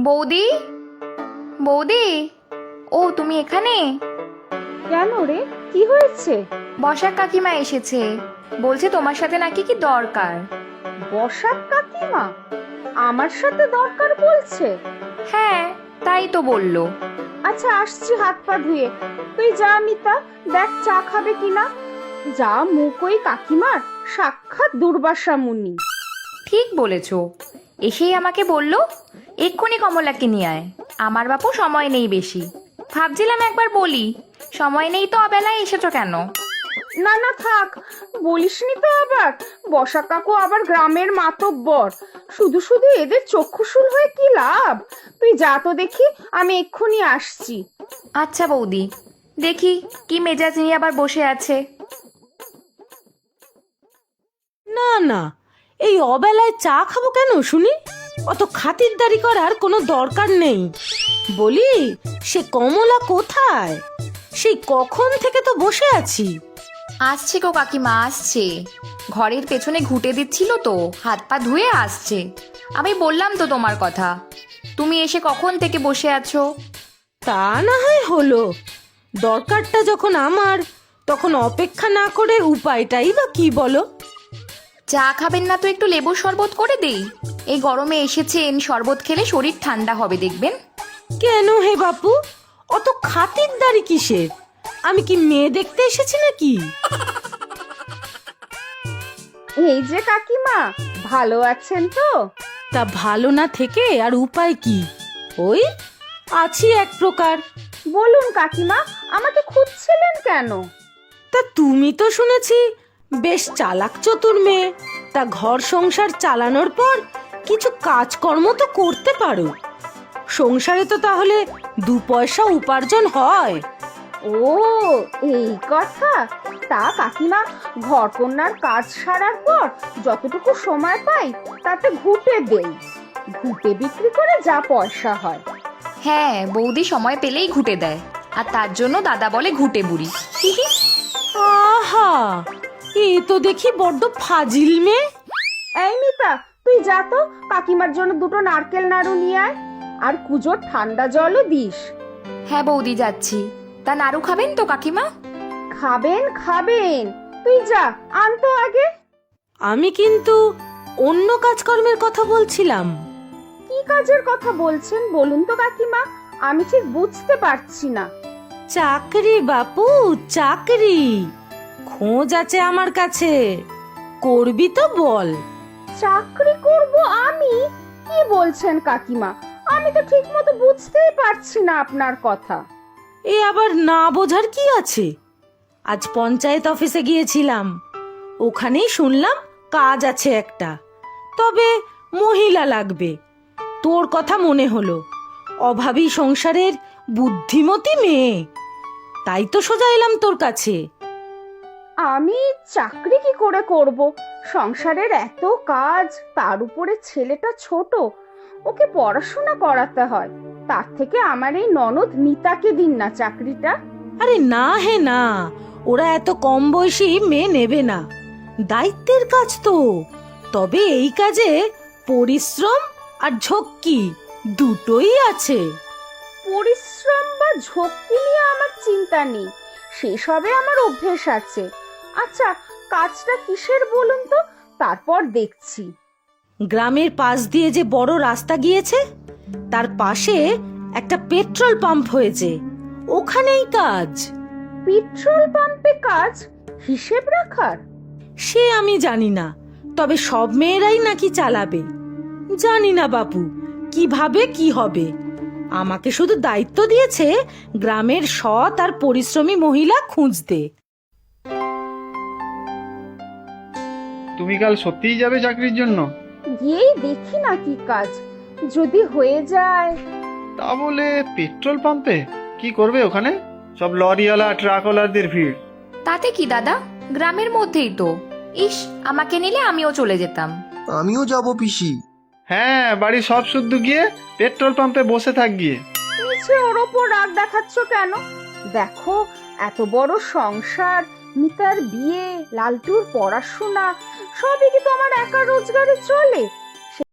বৌদি, বৌদি, ও তুমি এখানে? কেন রে, কি হয়েছে? বসাক কাকিমা এসেছে, বলছে তোমার সাথে নাকি কি দরকার। বসাক কাকিমা আমার সাথে দরকার বলছে? হ্যাঁ, তাই তো বললো। আচ্ছা, আসছি হাত পা ধুয়ে। তুই যা মিতা, দেখ চা খাবে কিনা। যা মুখ ওই কাকিমার, সাক্ষাৎ দুর্বাসা মুনি। ঠিক বলেছো, এসেই আমাকে বললো এক্ষুনি কমলাকে নিয়ে আয়, আমার বাপু সময় নেই বেশি। ভাবছিলাম একবার বলি, সময় নেই তো অবেলায় এসেছো কেন? না না থাক, বলিসনি তো আবার। বসাক কাকু আবার গ্রামের মাতব্বর, শুধু শুধু এদের চক্ষুশূল হয়ে কি লাভ। তুই যা তো দেখি, আমি এক্ষুনি আসছি। আচ্ছা বৌদি, দেখি কি মেজাজ নিয়ে আবার বসে আছে। না না, এই অবেলায় চা খাবো কেন শুনি? অত খাতিরদারি করার কোনো দরকার নেই। বলি, সে কমলা কোথায়? সেই কখন থেকে তো বসে আছি। আসছে গো কাকিমা, আসছে। ঘরের পেছনে ঘুঁটে দিচ্ছিল তো, হাত পা ধুয়ে আসছে। আমি বললাম তো তোমার কথা, তুমি এসে কখন থেকে বসে আছো। তা না হয় হলো, দরকারটা যখন আমার, তখন অপেক্ষা না করে উপায়টাই বা কি বলো? চা খাবেন না তো একটু লেবুর শরবত করে দেই? এই গরমে এসেছেন, শরবত খেলে শরীর ঠান্ডা হবে দেখবেন। কেন হে বাপু, অত খাতিরদারি কিসের? আমি কি মেয়ে দেখতে এসেছি নাকি? এই যে কাকিমা, ভালো আছেন তো? তা ভালো না থেকে আর উপায় কি? ওই আছি এক প্রকার। বলুন কাকিমা, আমাকে খুঁজছিলেন কেন? তা তুমি তো শুনেছি বেশ চালাক চতুর মেয়ে, তা ঘর সংসার চালানোর পর কিছু কাজকর্ম তো করতে পারো। সংসারে তো তাহলে দু পয়সা উপার্জন হয়। ও, এই কথা। তা কাকিমা, ঘরকন্যার কাজ সারার পর যতটুকু সময় পাই তাতে ঘুঁটে দেই। ঘুঁটে বিক্রি করে যা পয়সা হয়। হ্যাঁ, বৌদি সময় পেলেই ঘুঁটে দেয়, আর তার জন্য দাদা বলে ঘুঁটে বুড়ি। আহা, এ তো দেখি বড্ড ফাজিল মেয়ে। এই মিতা, তুই যা তো, কাকিমার জন্য দুটো নারকেল নাড়ু নিয়ে আয়, আর কুজোর ঠান্ডা জলও দিস। হ্যাঁ বৌদি, যাচ্ছি। তা নাড়ু খাবেন তো কাকিমা? খাবেন খাবেন, তুই যা, আনতো আগে। আমি কিন্তু অন্য কাজকর্মের কথা বলছিলাম। কি কাজের কথা বলছেন বলুন তো কাকিমা, আমি ঠিক বুঝতে পারছি না। চাকরি বাপু, চাকরি খোঁজ আছে আমার কাছে, করবি তো বল। চাকরি করব আমি? কি বলছেন কাকিমা, আমি তো ঠিক মতো বুঝতেই পারছি না আপনার কথা। এ আবার না বোঝার কি আছে? আজ পঞ্চায়েত অফিসে গিয়েছিলাম, ওখানেই শুনলাম কাজ আছে একটা, তবে মহিলা লাগবে। তোর কথা মনে হলো, অভাবী সংসারের বুদ্ধিমতী মেয়ে, তাই তো সোজা এলাম তোর কাছে। আমি চাকরি কি করে করব? সংসারের এত কাজ, তার উপরে ছেলেটা ছোট, ওকে পড়াশোনা করাতে হয়। তার থেকে আমার এই ননদ মিতাকে দিন না চাকরিটা। আরে না হে না, ওরা এত কম বয়সী মেয়ে নেবে না, দায়িত্বের কাজ তো। তবে এই কাজে পরিশ্রম আর ঝক্কি দুটোই আছে। পরিশ্রম বা ঝক্কি নিয়ে আমার চিন্তা নেই, সেসবে আমার অভ্যেস আছে। আচ্ছা, কাজটা কিসের বলুন তো, তারপর দেখছি। গ্রামের পাশ দিয়ে যে বড় রাস্তা গিয়েছে, তার পাশে একটা পেট্রোল পাম্প হয়েছে, ওখানেই কাজ। পেট্রোল পাম্পে কাজ? হিসেব রাখার? সে আমি জানি না, তবে সব মেয়েরাই নাকি চালাবে। জানি না বাপু, কিভাবে কি হবে। আমাকে শুধু দায়িত্ব দিয়েছে গ্রামের সৎ আর পরিশ্রমী মহিলা খুঁজতে। তুমি কাল সত্যিই যাবে চাকরির জন্য? গিয়েই দেখি না কি কাজ, যদি হয়ে যায়। তা বলে পেট্রোল পাম্পে কি করবে ওখানে? সব লরিওয়ালা ট্রাকওয়ালাদের ভিড়। তাতে কি দাদা, গ্রামের মধ্যেই তো। ইস, আমাকে নিলে আমিও চলে যেতাম। আমিও যাব পিসি। হ্যাঁ, বাড়ি সব শুদ্ধ গিয়ে পেট্রোল পাম্পে বসে থাক গিয়ে। নিচে ওর ওপর রাগ দেখাচ্ছ কেন? দেখো, এত বড় সংসার, মিতার বিয়ে, লালটুর পড়াশোনা, সবই কি তোমার একা রোজগারে চলে?